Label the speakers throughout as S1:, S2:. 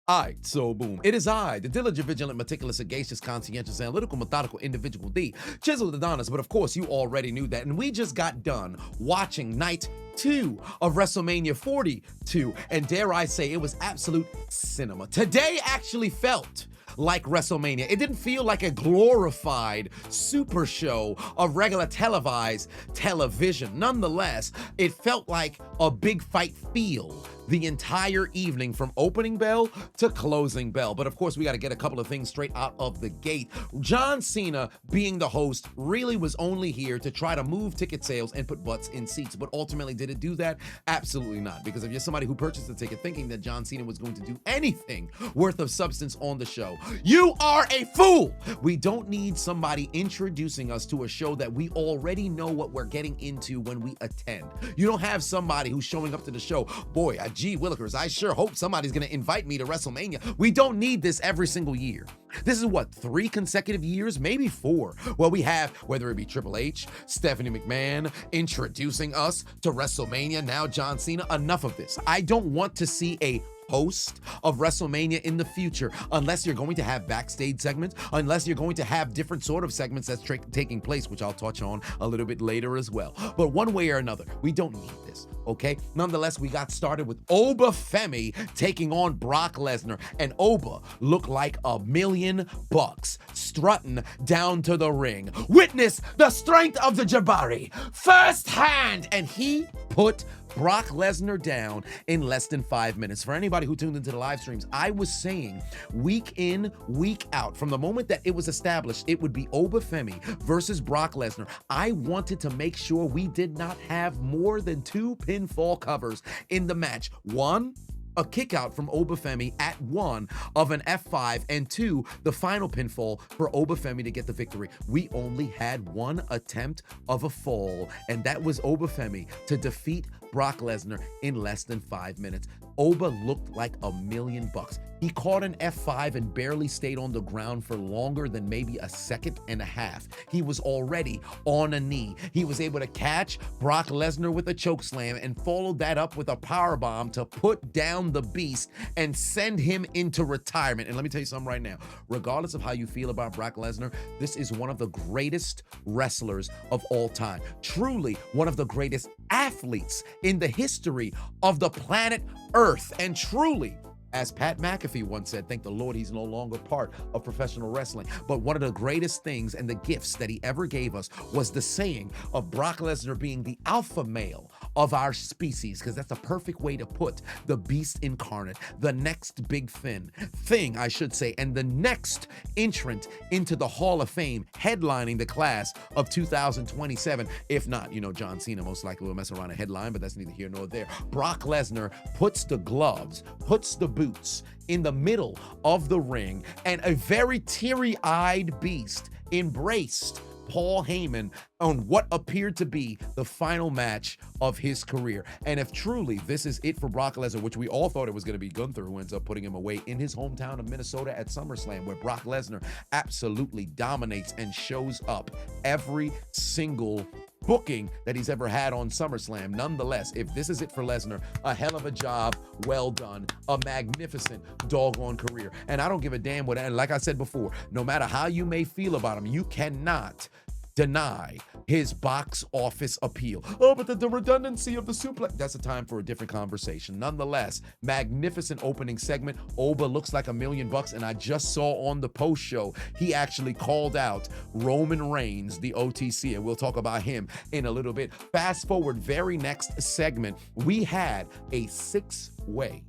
S1: Alright, so boom. It is I, the diligent, vigilant, meticulous, sagacious, conscientious, analytical, methodical individual D, Chiseled Adonis, but of course you already knew that, and we just got done watching night 2 of WrestleMania 42, and dare I say, it was absolute cinema. Today actually felt like WrestleMania. It didn't feel like a glorified super show of regular televised television. Nonetheless, it felt like a big fight feel the entire evening from opening bell to closing bell. But of course, we got to get a couple of things straight out of the gate. John Cena, being the host, really was only here to try to move ticket sales and put butts in seats. But ultimately, did it do that? Absolutely not. Because if you're somebody who purchased the ticket thinking that John Cena was going to do anything worth of substance on the show, you are a fool! We don't need somebody introducing us to a show that we already know what we're getting into when we attend. You don't have somebody who's showing up to the show, boy, gee willikers, I sure hope somebody's gonna invite me to WrestleMania. We don't need this every single year. This is what, 3 consecutive years, maybe 4. Well, we have, whether it be Triple H, Stephanie McMahon, introducing us to WrestleMania, now John Cena. Enough of this. I don't want to see a host of WrestleMania in the future unless you're going to have backstage segments, unless you're going to have different sort of segments that's taking place, which I'll touch on a little bit later as well. But one way or another, we don't need this, okay? Nonetheless, we got started with Oba Femi taking on Brock Lesnar, and Oba looked like $1,000,000 strutting down to the ring. Witness the strength of the Jabari firsthand, and he put Brock Lesnar down in less than 5 minutes. For anybody who tuned into the live streams, I was saying week in, week out, from the moment that it was established it would be Oba Femi versus Brock Lesnar, I wanted to make sure we did not have more than 2 pinfall covers in the match. 1, a kick out from Oba Femi at 1 of an F5, and 2, the final pinfall for Oba Femi to get the victory. We only had 1 attempt of a fall, and that was Oba Femi to defeat Brock Lesnar in less than 5 minutes. Oba looked like $1,000,000. He caught an F5 and barely stayed on the ground for longer than maybe a second and a half. He was already on a knee. He was able to catch Brock Lesnar with a chokeslam and followed that up with a powerbomb to put down the beast and send him into retirement. And let me tell you something right now. Regardless of how you feel about Brock Lesnar, this is one of the greatest wrestlers of all time. Truly one of the greatest athletes in the history of the planet Earth. And truly, as Pat McAfee once said, thank the Lord he's no longer part of professional wrestling. But one of the greatest things and the gifts that he ever gave us was the saying of Brock Lesnar being the alpha male of our species, because that's a perfect way to put the beast incarnate, the next big thing, I should say, and the next entrant into the Hall of Fame, headlining the class of 2027. If not, John Cena most likely will mess around a headline, but that's neither here nor there. Brock Lesnar puts the gloves, puts the boots in the middle of the ring, and a very teary-eyed beast embraced Paul Heyman on what appeared to be the final match of his career. And if truly this is it for Brock Lesnar, which we all thought it was going to be Gunther, who ends up putting him away in his hometown of Minnesota at SummerSlam, where Brock Lesnar absolutely dominates and shows up every single booking that he's ever had on SummerSlam. Nonetheless, if this is it for Lesnar, a hell of a job, well done, a magnificent doggone career. And I don't give a damn what, and like I said before, no matter how you may feel about him, you cannot deny his box office appeal. Oh, but the redundancy of the suplex, that's a time for a different conversation. Nonetheless, magnificent opening segment. Oba looks like $1,000,000, and I just saw on the post show, he actually called out Roman Reigns, the OTC, and we'll talk about him in a little bit. Fast forward, very next segment, we had a 6-way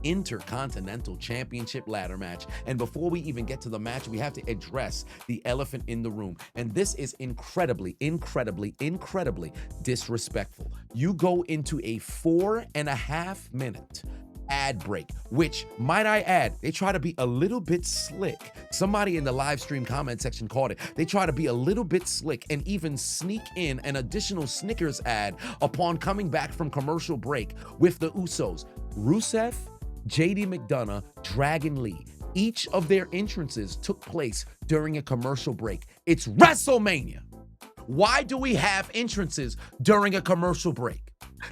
S1: Intercontinental Championship ladder match. And before we even get to the match, we have to address the elephant in the room. And this is incredibly, incredibly, incredibly disrespectful. You go into a 4.5-minute ad break, which, might I add, they try to be a little bit slick. Somebody in the live stream comment section called it. They try to be a little bit slick and even sneak in an additional Snickers ad upon coming back from commercial break with the Usos. Rusev, JD McDonough, Dragon Lee. Each of their entrances took place during a commercial break. It's WrestleMania. Why do we have entrances during a commercial break?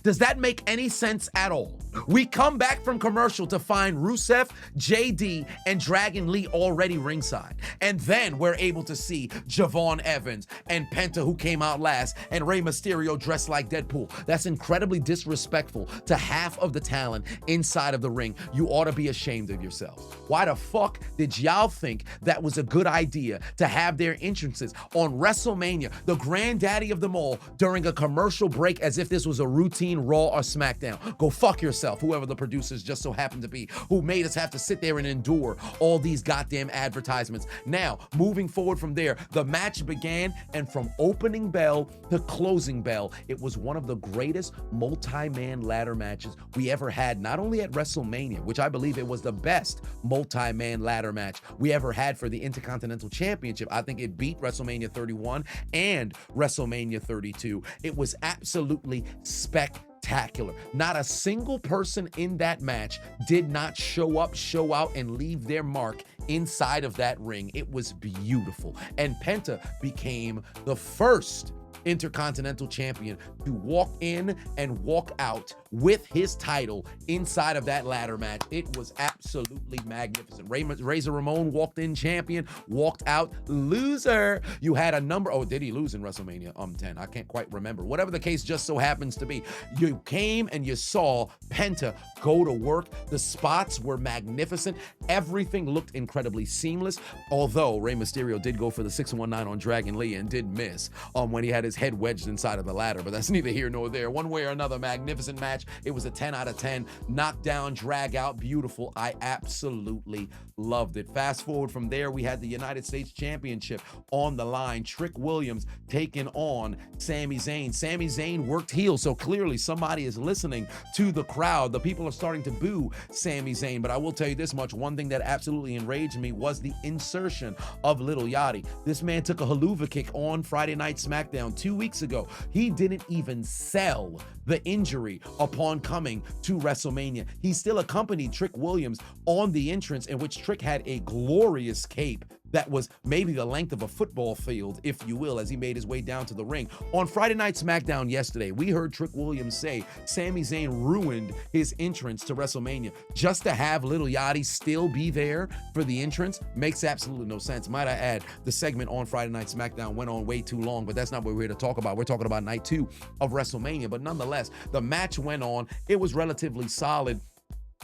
S1: Does that make any sense at all? We come back from commercial to find Rusev, JD, and Dragon Lee already ringside. And then we're able to see Javon Evans and Penta, who came out last, and Rey Mysterio dressed like Deadpool. That's incredibly disrespectful to half of the talent inside of the ring. You ought to be ashamed of yourselves. Why the fuck did y'all think that was a good idea to have their entrances on WrestleMania, the granddaddy of them all, during a commercial break as if this was a routine Raw or SmackDown? Go fuck yourself, whoever the producers just so happen to be, who made us have to sit there and endure all these goddamn advertisements. Now, moving forward from there, the match began, and from opening bell to closing bell, it was one of the greatest multi-man ladder matches we ever had, not only at WrestleMania, which I believe it was the best multi-man ladder match we ever had for the Intercontinental Championship. I think it beat WrestleMania 31 and WrestleMania 32. It was absolutely spectacular. Not a single person in that match did not show up, show out, and leave their mark inside of that ring. It was beautiful. And Penta became the first Intercontinental Champion to walk in and walk out with his title inside of that ladder match. It was absolutely magnificent. Razor Ramon walked in champion, walked out loser. You had a number, oh, did he lose in WrestleMania 10? I can't quite remember. Whatever the case just so happens to be, you came and you saw Penta go to work. The spots were magnificent. Everything looked incredibly seamless, although Rey Mysterio did go for the 619 on Dragon Lee and did miss when he had his head wedged inside of the ladder, but that's neither here nor there. One way or another, magnificent match. It was a 10 out of 10. Knockdown, drag out, beautiful. I absolutely loved it. Fast forward from there, we had the United States Championship on the line. Trick Williams taking on Sami Zayn. Sami Zayn worked heel, so clearly somebody is listening to the crowd. The people are starting to boo Sami Zayn, but I will tell you this much. One thing that absolutely enraged me was the insertion of Little Yachty. This man took a haluva kick on Friday Night SmackDown 2 weeks ago. He didn't even sell the injury upon coming to WrestleMania. He still accompanied Trick Williams on the entrance, in which Trick had a glorious cape that was maybe the length of a football field, if you will, as he made his way down to the ring. On Friday Night SmackDown yesterday, we heard Trick Williams say Sami Zayn ruined his entrance to WrestleMania. Just to have Little Yachty still be there for the entrance makes absolutely no sense. Might I add, the segment on Friday Night SmackDown went on way too long, but that's not what we're here to talk about. We're talking about night 2 of WrestleMania, but nonetheless, the match went on. It was relatively solid.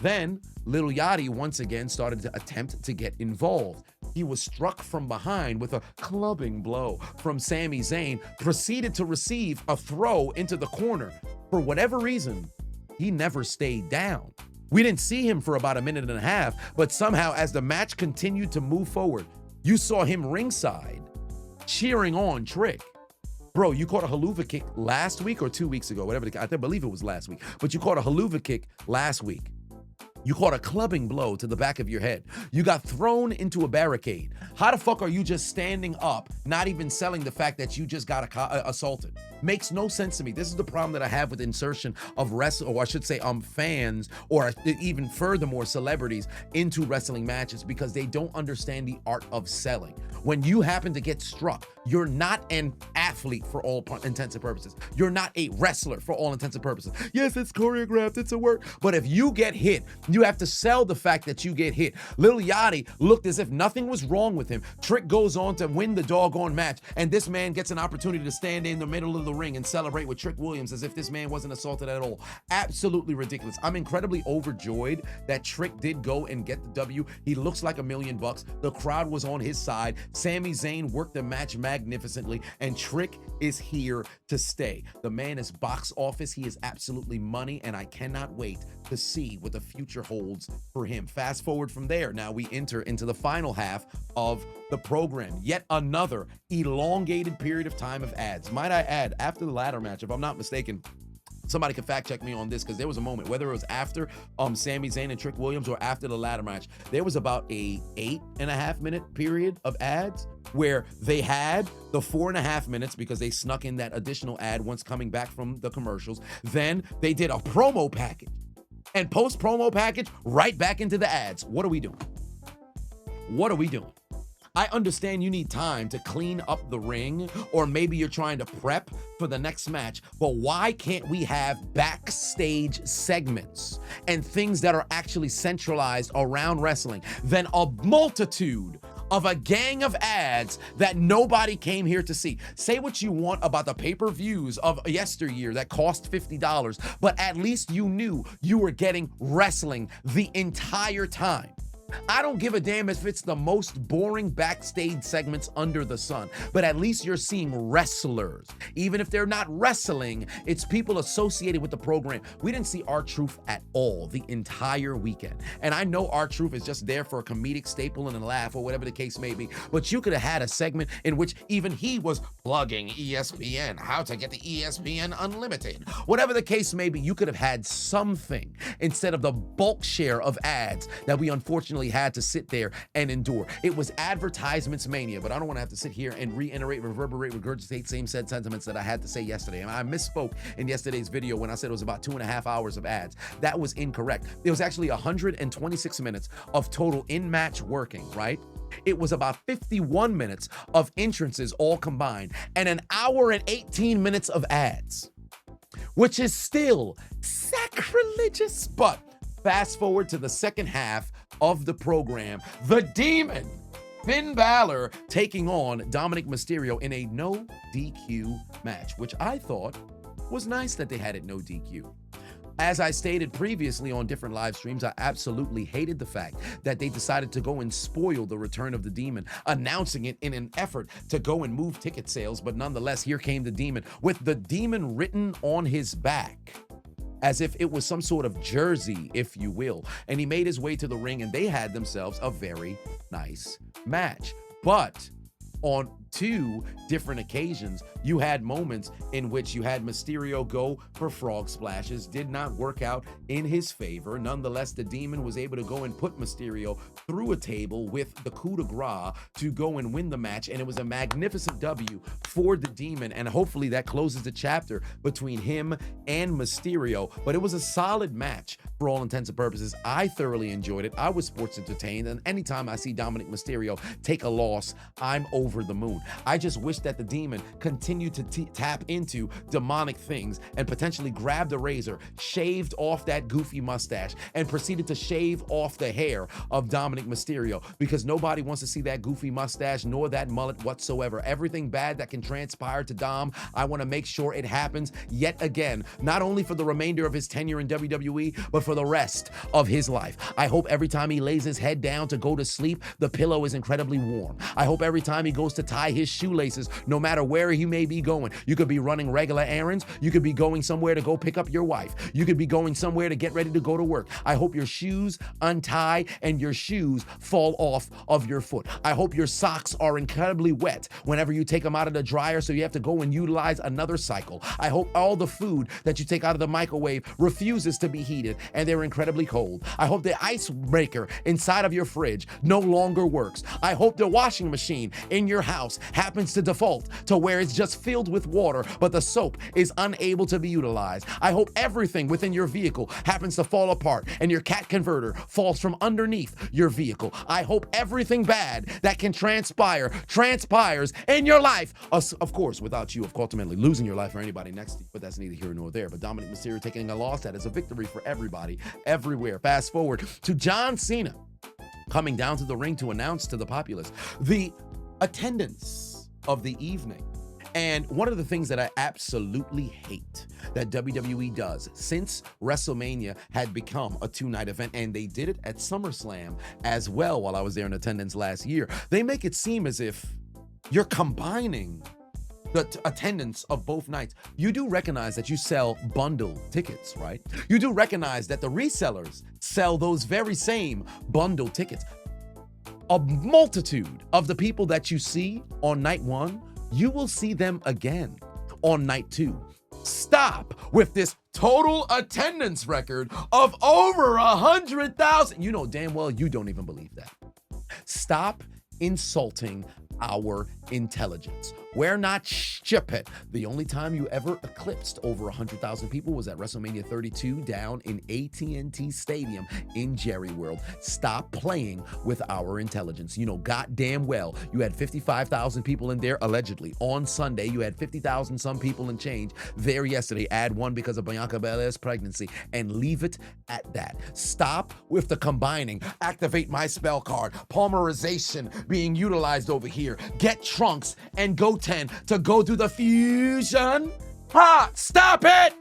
S1: Then Little Yachty once again started to attempt to get involved. He was struck from behind with a clubbing blow from Sami Zayn, proceeded to receive a throw into the corner. For whatever reason, he never stayed down. We didn't see him for about a minute and a half, but somehow as the match continued to move forward, you saw him ringside cheering on Trick. Bro, you caught a haluva kick last week or 2 weeks ago, whatever. I believe it was last week, but you caught a haluva kick last week. You caught a clubbing blow to the back of your head. You got thrown into a barricade. How the fuck are you just standing up, not even selling the fact that you just got assaulted? Makes no sense to me. This is the problem that I have with insertion of fans, or even furthermore celebrities into wrestling matches, because they don't understand the art of selling. When you happen to get struck, you're not an athlete for all intents and purposes. You're not a wrestler for all intents and purposes. Yes, it's choreographed, it's a work, but if you get hit, you have to sell the fact that you get hit. Little Yachty looked as if nothing was wrong with him. Trick goes on to win the doggone match, and this man gets an opportunity to stand in the middle of the ring and celebrate with Trick Williams as if this man wasn't assaulted at all. Absolutely ridiculous. I'm incredibly overjoyed that Trick did go and get the W. He looks like $1 million. The crowd was on his side. Sami Zayn worked the match magnificently, and Trick is here to stay. The man is box office. He is absolutely money, and I cannot wait to see what the future holds for him. Fast forward from there, now we enter into the final half of the program. Yet another elongated period of time of ads. Might I add, after the ladder match, if I'm not mistaken, somebody can fact check me on this, because there was a moment, whether it was after Sami Zayn and Trick Williams or after the ladder match, there was about a 8.5 minute period of ads where they had the 4.5 minutes because they snuck in that additional ad once coming back from the commercials. Then they did a promo package, and post promo package right back into the ads. What are we doing? What are we doing? I understand you need time to clean up the ring, or maybe you're trying to prep for the next match, but why can't we have backstage segments and things that are actually centralized around wrestling than a multitude of a gang of ads that nobody came here to see? Say what you want about the pay-per-views of yesteryear that cost $50, but at least you knew you were getting wrestling the entire time. I don't give a damn if it's the most boring backstage segments under the sun, but at least you're seeing wrestlers. Even if they're not wrestling, it's people associated with the program. We didn't see R-Truth at all the entire weekend. And I know R-Truth is just there for a comedic staple and a laugh or whatever the case may be, but you could have had a segment in which even he was plugging ESPN, how to get the ESPN Unlimited. Whatever the case may be, you could have had something instead of the bulk share of ads that we unfortunately had to sit there and endure. It was advertisements mania, but I don't want to have to sit here and reiterate, reverberate, regurgitate same said sentiments that I had to say yesterday. And I misspoke in yesterday's video when I said it was about 2.5 hours of ads. That was incorrect. It was actually 126 minutes of total in-match working, right? It was about 51 minutes of entrances all combined and an hour and 18 minutes of ads, which is still sacrilegious. But fast forward to the second half of the program, the Demon, Finn Balor, taking on Dominik Mysterio in a no DQ match, which I thought was nice that they had it no DQ. As I stated previously on different live streams, I absolutely hated the fact that they decided to go and spoil the return of the Demon, announcing it in an effort to go and move ticket sales. But nonetheless, here came the Demon with the Demon written on his back, as if it was some sort of jersey, if you will. And he made his way to the ring, and they had themselves a very nice match. But on two different occasions, you had moments in which you had Mysterio go for frog splashes, did not work out in his favor. Nonetheless, the Demon was able to go and put Mysterio through a table with the coup de grace to go and win the match, and it was a magnificent W for the Demon, and hopefully that closes the chapter between him and Mysterio. But it was a solid match for all intents and purposes. I thoroughly enjoyed it. I was sports entertained, and anytime I see Dominik Mysterio take a loss, I'm over the moon. I just wish that the Demon continued to tap into demonic things and potentially grabbed a razor, shaved off that goofy mustache, and proceeded to shave off the hair of Dominik Mysterio, because nobody wants to see that goofy mustache nor that mullet whatsoever. Everything bad that can transpire to Dom, I want to make sure it happens yet again, not only for the remainder of his tenure in WWE, but for the rest of his life. I hope every time he lays his head down to go to sleep, the pillow is incredibly warm. I hope every time he goes to tie his shoelaces, no matter where he may be going. You could be running regular errands. You could be going somewhere to go pick up your wife. You could be going somewhere to get ready to go to work. I hope your shoes untie and your shoes fall off of your foot. I hope your socks are incredibly wet whenever you take them out of the dryer, so you have to go and utilize another cycle. I hope all the food that you take out of the microwave refuses to be heated and they're incredibly cold. I hope the ice maker inside of your fridge no longer works. I hope the washing machine in your house happens to default to where it's just filled with water, but the soap is unable to be utilized. I hope everything within your vehicle happens to fall apart and your cat converter falls from underneath your vehicle. I hope everything bad that can transpires in your life. Of course, without you, ultimately losing your life or anybody next to you, but that's neither here nor there. But Dominik Mysterio taking a loss, that is a victory for everybody, everywhere. Fast forward to John Cena coming down to the ring to announce to the populace the attendance of the evening. And one of the things that I absolutely hate that WWE does since WrestleMania had become a two-night event, and they did it at SummerSlam as well while I was there in attendance last year, they make it seem as if you're combining the attendance of both nights. You do recognize that you sell bundle tickets, right? You do recognize that the resellers sell those very same bundle tickets. A multitude of the people that you see on night one, you will see them again on night two. Stop with this total attendance record of over 100,000. You know damn well you don't even believe that. Stop insulting our intelligence. We're not stupid. The only time you ever eclipsed over 100,000 people was at WrestleMania 32 down in AT&T Stadium in Jerry World. Stop playing with our intelligence. You know goddamn well you had 55,000 people in there allegedly. On Sunday, you had 50,000 some people and change there yesterday. Add one because of Bianca Belair's pregnancy and leave it at that. Stop with the combining. Activate my spell card. Polymerization being utilized over here. Get Trunks and Go 10 to go do the fusion. Ha! Stop it!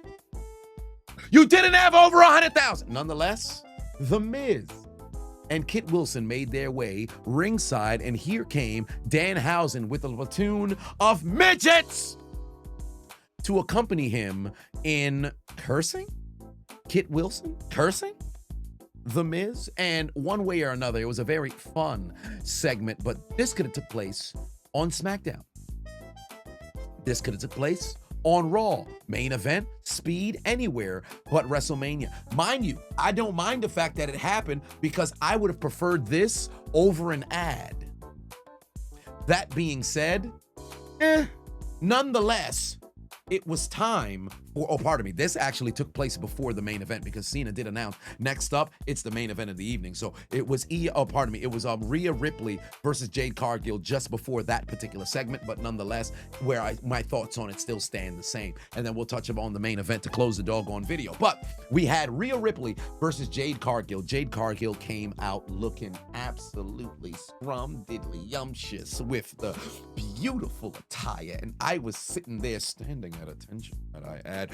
S1: You didn't have over 100,000. Nonetheless, The Miz and Kit Wilson made their way ringside, and here came Danhausen with a platoon of midgets to accompany him in cursing? Kit Wilson cursing? The Miz? And one way or another, it was a very fun segment, but this could have took place on SmackDown. This could have took place on Raw. Main event, speed, anywhere but WrestleMania. Mind you, I don't mind the fact that it happened because I would have preferred this over an ad. That being said, nonetheless, it was time for, this actually took place before the main event because Cena did announce next up, it's the main event of the evening. So it was Rhea Ripley versus Jade Cargill just before that particular segment, but nonetheless, my thoughts on it still stand the same. And then we'll touch on the main event to close the doggone video. But we had Rhea Ripley versus Jade Cargill. Jade Cargill came out looking absolutely scrum-diddly-yumptious with the beautiful attire, and I was sitting there standing at attention, that I add.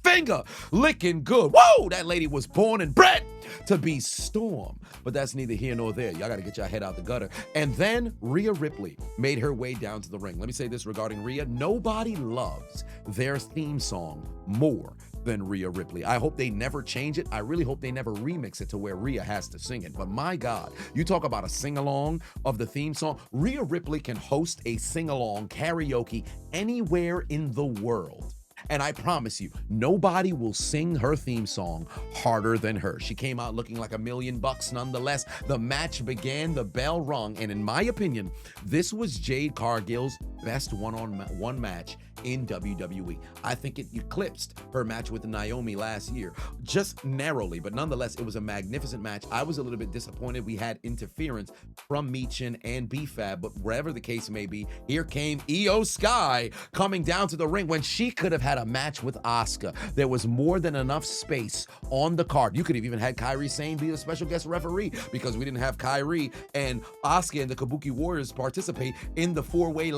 S1: Finger licking good. Whoa, that lady was born and bred to be Storm. But that's neither here nor there. Y'all got to get your head out the gutter. And then Rhea Ripley made her way down to the ring. Let me say this regarding Rhea. Nobody loves their theme song more than Rhea Ripley. I hope they never change it. I really hope they never remix it to where Rhea has to sing it. But my God, you talk about a sing-along of the theme song. Rhea Ripley can host a sing-along karaoke anywhere in the world. And I promise you, nobody will sing her theme song harder than her. She came out looking like $1 million nonetheless. The match began, the bell rung, and in my opinion, this was Jade Cargill's best one-on-one match in WWE. I think it eclipsed her match with Naomi last year, just narrowly, but nonetheless, it was a magnificent match. I was a little bit disappointed we had interference from Michin and B-Fab, but wherever the case may be, here came Io Sky coming down to the ring when she could have had a match with Asuka. There was more than enough space on the card. You could have even had Kairi Sane be the special guest referee because we didn't have Kairi and Asuka and the Kabuki Warriors participate in the four-way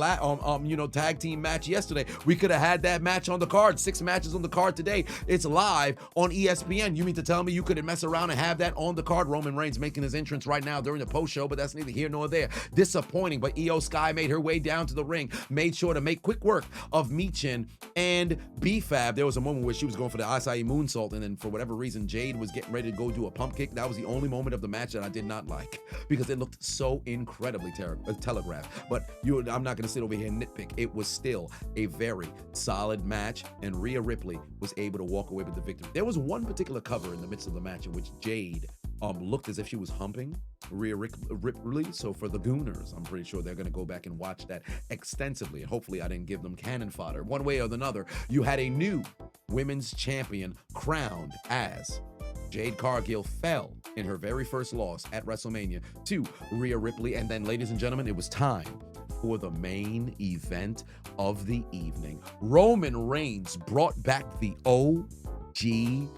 S1: tag team match yesterday. We could have had that match on the card. 6 matches on the card today. It's live on ESPN. You mean to tell me you couldn't mess around and have that on the card? Roman Reigns making his entrance right now during the post show, but that's neither here nor there. Disappointing, but Io Sky made her way down to the ring, made sure to make quick work of Michin and B-Fab. There was a moment where she was going for the Acai moonsault, and then for whatever reason, Jade was getting ready to go do a pump kick. That was the only moment of the match that I did not like because it looked so incredibly telegraphed. But I'm not going to sit over here and nitpick. It was still a very solid match, and Rhea Ripley was able to walk away with the victory. There was one particular cover in the midst of the match in which Jade looked as if she was humping Rhea Ripley. So for the Gooners, I'm pretty sure they're going to go back and watch that extensively. And hopefully I didn't give them cannon fodder. One way or another, you had a new women's champion crowned as Jade Cargill fell in her very first loss at WrestleMania to Rhea Ripley. And then, ladies and gentlemen, it was time for the main event of the evening. Roman Reigns brought back the OG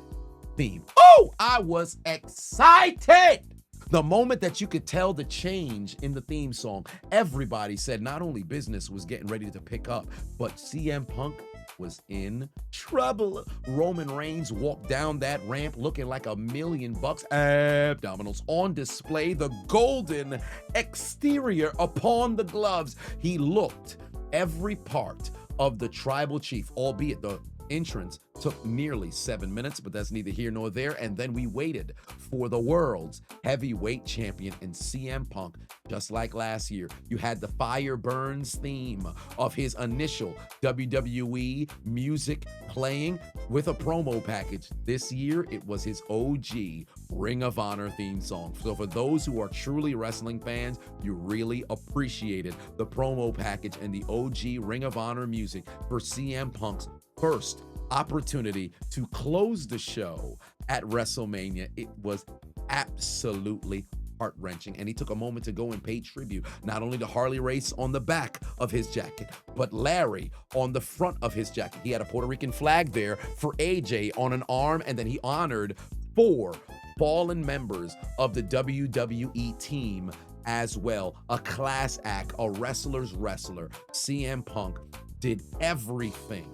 S1: theme. Oh, I was excited! The moment that you could tell the change in the theme song, everybody said not only business was getting ready to pick up, but CM Punk was in trouble. Roman Reigns walked down that ramp looking like $1 million, abdominals on display, the golden exterior upon the gloves. He looked every part of the tribal chief, albeit the entrance took nearly 7 minutes, but that's neither here nor there. And then we waited for the world's heavyweight champion in CM Punk. Just like last year, you had the Fire Burns theme of his initial WWE music playing with a promo package. This year, it was his OG Ring of Honor theme song. So for those who are truly wrestling fans, you really appreciated the promo package and the OG Ring of Honor music for CM Punk's first opportunity to close the show at WrestleMania. It was absolutely heart-wrenching, and he took a moment to go and pay tribute not only to Harley Race on the back of his jacket, but Larry on the front of his jacket. He had a Puerto Rican flag there for AJ on an arm, and then he honored 4 fallen members of the WWE team as well. A class act, a wrestler's wrestler. CM Punk did everything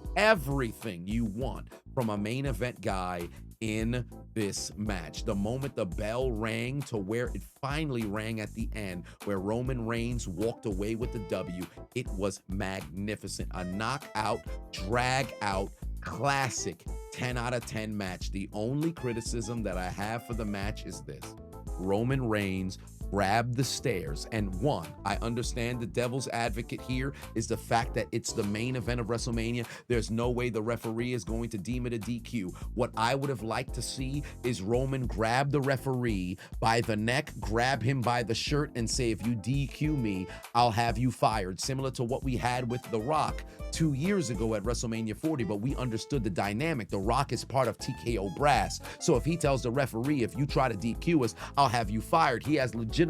S1: you want from a main event guy in this match. The moment the bell rang to where it finally rang at the end, where Roman Reigns walked away with the W, it was magnificent. A knockout, drag out, classic 10 out of 10 match. The only criticism that I have for the match is this: Roman Reigns grabbed the stairs, and one, I understand the devil's advocate here is the fact that it's the main event of WrestleMania. There's no way the referee is going to deem it a DQ. What I would have liked to see is Roman grab the referee by the neck, grab him by the shirt, and say, if you DQ me, I'll have you fired. Similar to what we had with The Rock 2 years ago at WrestleMania 40, but we understood the dynamic. The Rock is part of TKO brass. So if he tells the referee, if you try to DQ us, I'll have you fired, he has legitimate,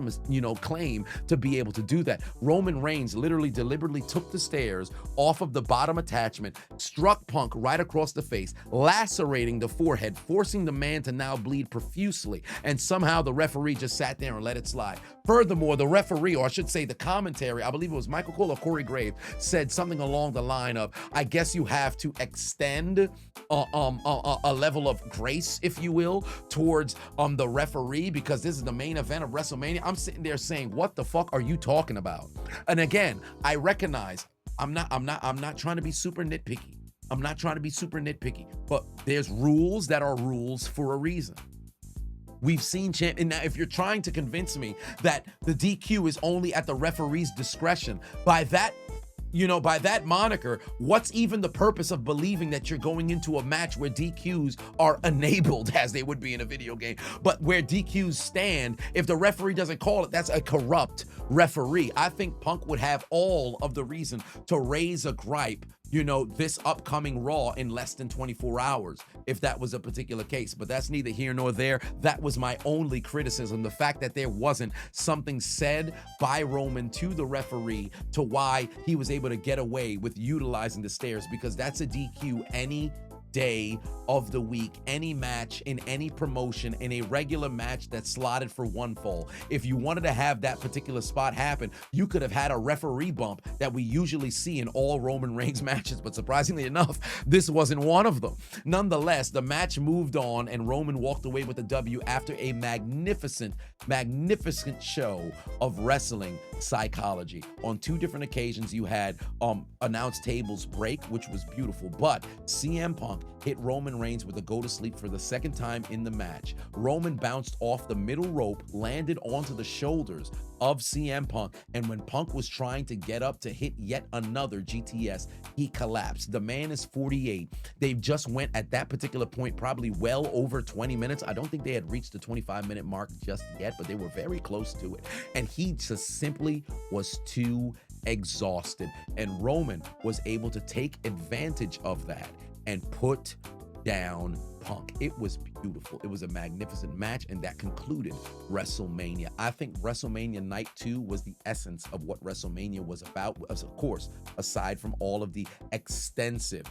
S1: claim to be able to do that. Roman Reigns literally deliberately took the stairs off of the bottom attachment, struck Punk right across the face, lacerating the forehead, forcing the man to now bleed profusely, and somehow the referee just sat there and let it slide. Furthermore, the referee, or I should say the commentary, I believe it was Michael Cole or Corey Graves, said something along the line of, I guess you have to extend a level of grace, if you will, towards the referee, because this is the main event of WrestleMania. I'm sitting there saying, what the fuck are you talking about? And again, I recognize I'm not trying to be super nitpicky. I'm not trying to be super nitpicky, but there's rules that are rules for a reason. We've seen and now if you're trying to convince me that the DQ is only at the referee's discretion, by that moniker, what's even the purpose of believing that you're going into a match where DQs are enabled, as they would be in a video game, but where DQs stand? If the referee doesn't call it, that's a corrupt referee. I think Punk would have all of the reason to raise a gripe, this upcoming Raw in less than 24 hours, if that was a particular case. But that's neither here nor there. That was my only criticism, the fact that there wasn't something said by Roman to the referee to why he was able to get away with utilizing the stairs, because that's a DQ any day of the week, any match in any promotion, in a regular match that's slotted for one fall. If you wanted to have that particular spot happen, you could have had a referee bump that we usually see in all Roman Reigns matches, but surprisingly enough, this wasn't one of them. Nonetheless, the match moved on and Roman walked away with the W after a magnificent show of wrestling psychology. On 2 different occasions, you had announce tables break, which was beautiful, but CM Punk hit Roman Reigns with a go to sleep for the 2nd time in the match. Roman bounced off the middle rope, landed onto the shoulders of CM Punk, and when Punk was trying to get up to hit yet another GTS, he collapsed. The man is 48. They've just went at that particular point probably well over 20 minutes. I don't think they had reached the 25-minute mark just yet, but they were very close to it. And he just simply was too exhausted. And Roman was able to take advantage of that and put down Punk. It was beautiful. It was a magnificent match, and that concluded WrestleMania. I think WrestleMania Night 2 was the essence of what WrestleMania was about, of course, aside from all of the extensive,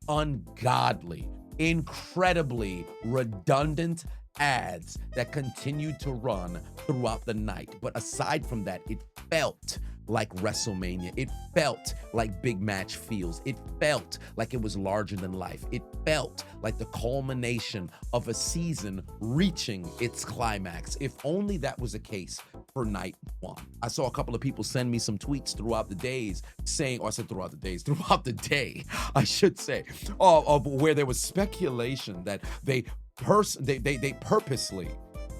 S1: ungodly, incredibly redundant ads that continued to run throughout the night. But aside from that, it felt like WrestleMania. It felt like big match feels. It felt like it was larger than life. It felt like the culmination of a season reaching its climax. If only that was the case for night one. I saw a couple of people send me some tweets throughout the days saying, or I said throughout the days, throughout the day, I should say, of where there was speculation that they purposely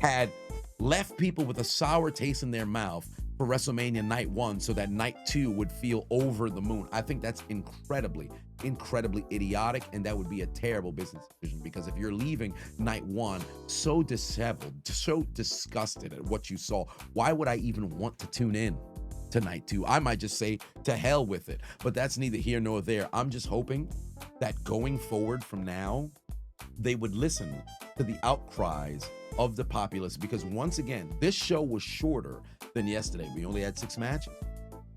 S1: had left people with a sour taste in their mouth for WrestleMania night one so that night two would feel over the moon. I think that's incredibly idiotic, and that would be a terrible business decision, because if you're leaving night one so disheveled, so disgusted at what you saw, why would I even want to tune in to night two? I might just say to hell with it, but that's neither here nor there. I'm just hoping that going forward from now, they would listen to the outcries of the populace, because once again, this show was shorter than yesterday. We only had 6 matches.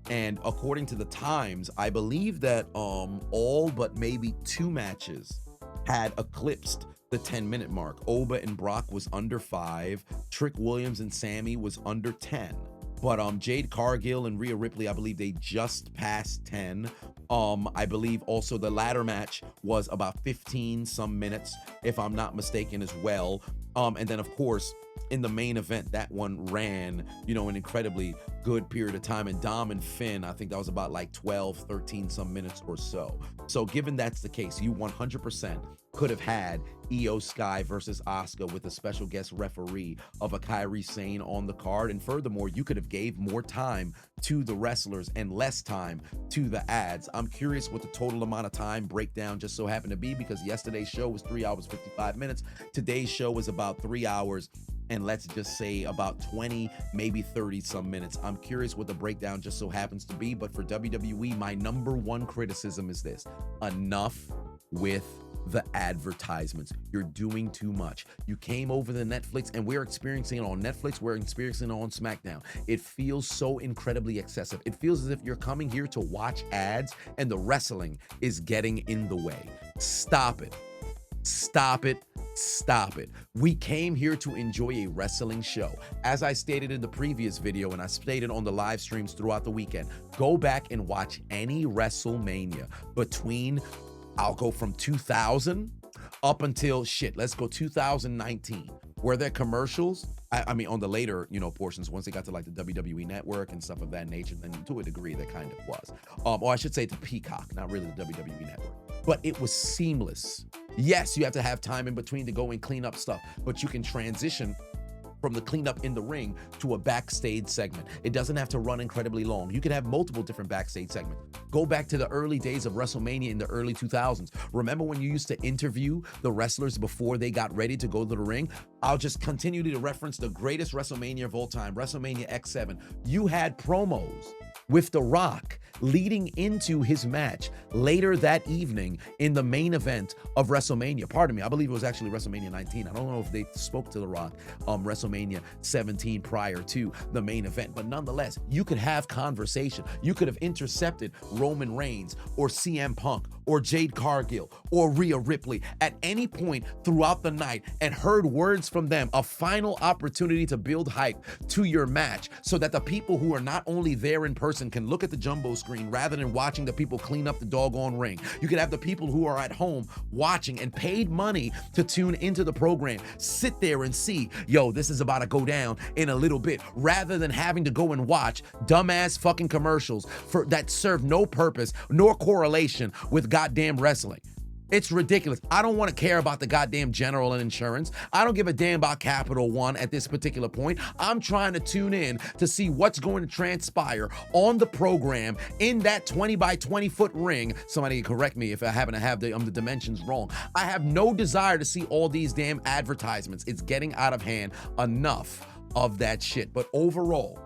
S1: And according to the Times, I believe that all but maybe 2 matches had eclipsed the 10-minute mark. Oba and Brock was under 5. Trick Williams and Sami was under 10. But Jade, Cargill, and Rhea Ripley, I believe they just passed 10. I believe also the ladder match was about 15 some minutes, if I'm not mistaken, as well. And then, of course, in the main event, that one ran, an incredibly good period of time. And Dom and Finn, I think that was about like 12, 13 some minutes or so. So given that's the case, you 100% could have had Io Sky versus Asuka with a special guest referee of a Kairi Sane on the card. And furthermore, you could have gave more time to the wrestlers and less time to the ads. I'm curious what the total amount of time breakdown just so happened to be, because yesterday's show was 3 hours, 55 minutes. Today's show was about 3 hours and let's just say about 20, maybe 30 some minutes. I'm curious what the breakdown just so happens to be. But for WWE, my number one criticism is this: enough with the advertisements. You're doing too much. You came over to Netflix, and we're experiencing it on Netflix, we're experiencing it on SmackDown. It feels so incredibly excessive. It feels as if you're coming here to watch ads and the wrestling is getting in the way. Stop it. Stop it. Stop it. We came here to enjoy a wrestling show. As I stated in the previous video, and I stated on the live streams throughout the weekend, go back and watch any WrestleMania between, I'll go from 2000 up until let's go 2019. Were there commercials? I mean, on the later, portions, once they got to like the WWE Network and stuff of that nature, then to a degree there kind of was. Or I should say the Peacock, not really the WWE Network. But it was seamless. Yes, you have to have time in between to go and clean up stuff, but you can transition from the cleanup in the ring to a backstage segment. It doesn't have to run incredibly long. You can have multiple different backstage segments. Go back to the early days of WrestleMania in the early 2000s. Remember when you used to interview the wrestlers before they got ready to go to the ring? I'll just continue to reference the greatest WrestleMania of all time, WrestleMania X7. You had promos with The Rock leading into his match later that evening in the main event of WrestleMania. Pardon me, I believe it was actually WrestleMania 19. I don't know if they spoke to The Rock WrestleMania 17 prior to the main event, but nonetheless, you could have conversation. You could have intercepted Roman Reigns or CM Punk or Jade Cargill or Rhea Ripley at any point throughout the night and heard words from them, a final opportunity to build hype to your match so that the people who are not only there in person can look at the jumbo screen rather than watching the people clean up the doggone ring. You could have the people who are at home watching and paid money to tune into the program sit there and see, yo, this is about to go down in a little bit, rather than having to go and watch dumbass fucking commercials that serve no purpose nor correlation with goddamn wrestling. It's ridiculous. I don't want to care about the goddamn general and insurance. I don't give a damn about Capital One at this particular point. I'm trying to tune in to see what's going to transpire on the program in that 20 by 20 foot ring. Somebody correct me if I happen to have the dimensions wrong. I have no desire to see all these damn advertisements. It's getting out of hand. Enough of that shit. But overall,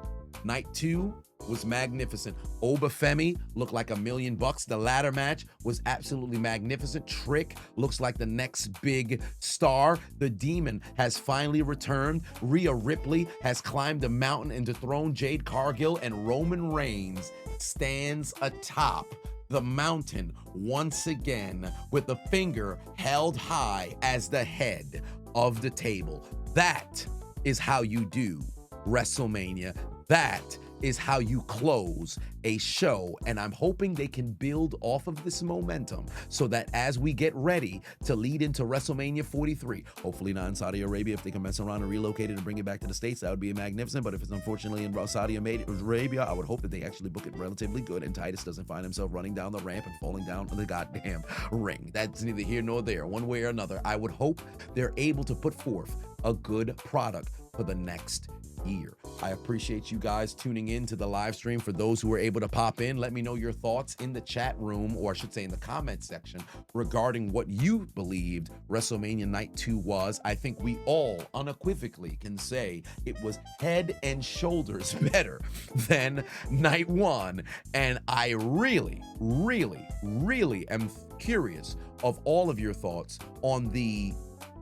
S1: night 2 was magnificent. Oba Femi looked like $1 million. The ladder match was absolutely magnificent. Trick looks like the next big star. The Demon has finally returned. Rhea Ripley has climbed the mountain and dethroned Jade Cargill, and Roman Reigns stands atop the mountain once again with the finger held high as the head of the table. That is how you do WrestleMania. That is how you close a show, and I'm hoping they can build off of this momentum so that as we get ready to lead into WrestleMania 43, hopefully not in Saudi Arabia. If they can mess around and relocate it and bring it back to the States, that would be magnificent. But if it's unfortunately in Saudi Arabia, I would hope that they actually book it relatively good and Titus doesn't find himself running down the ramp and falling down the goddamn ring. That's neither here nor there, one way or another. I would hope they're able to put forth a good product for the next year. I appreciate you guys tuning in to the live stream. For those who were able to pop in, let me know your thoughts in the chat room, or I should say in the comment section, regarding what you believed WrestleMania Night 2 was. I think we all unequivocally can say it was head and shoulders better than Night 1, and I really, really, really am curious of all of your thoughts on the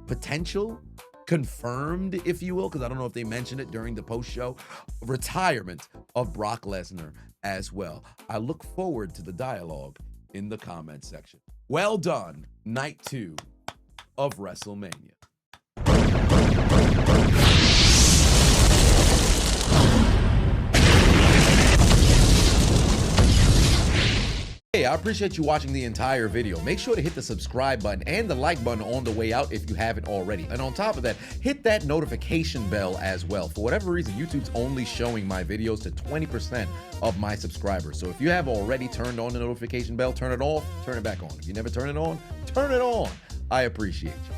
S1: potential confirmed, if you will, because I don't know if they mentioned it during the post-show, retirement of Brock Lesnar as well. I look forward to the dialogue in the comment section. Well done, Night 2 of WrestleMania. Hey, I appreciate you watching the entire video. Make sure to hit the subscribe button and the like button on the way out if you haven't already. And on top of that, hit that notification bell as well. For whatever reason, YouTube's only showing my videos to 20% of my subscribers. So if you have already turned on the notification bell, turn it off, turn it back on. If you never turn it on, turn it on. I appreciate you.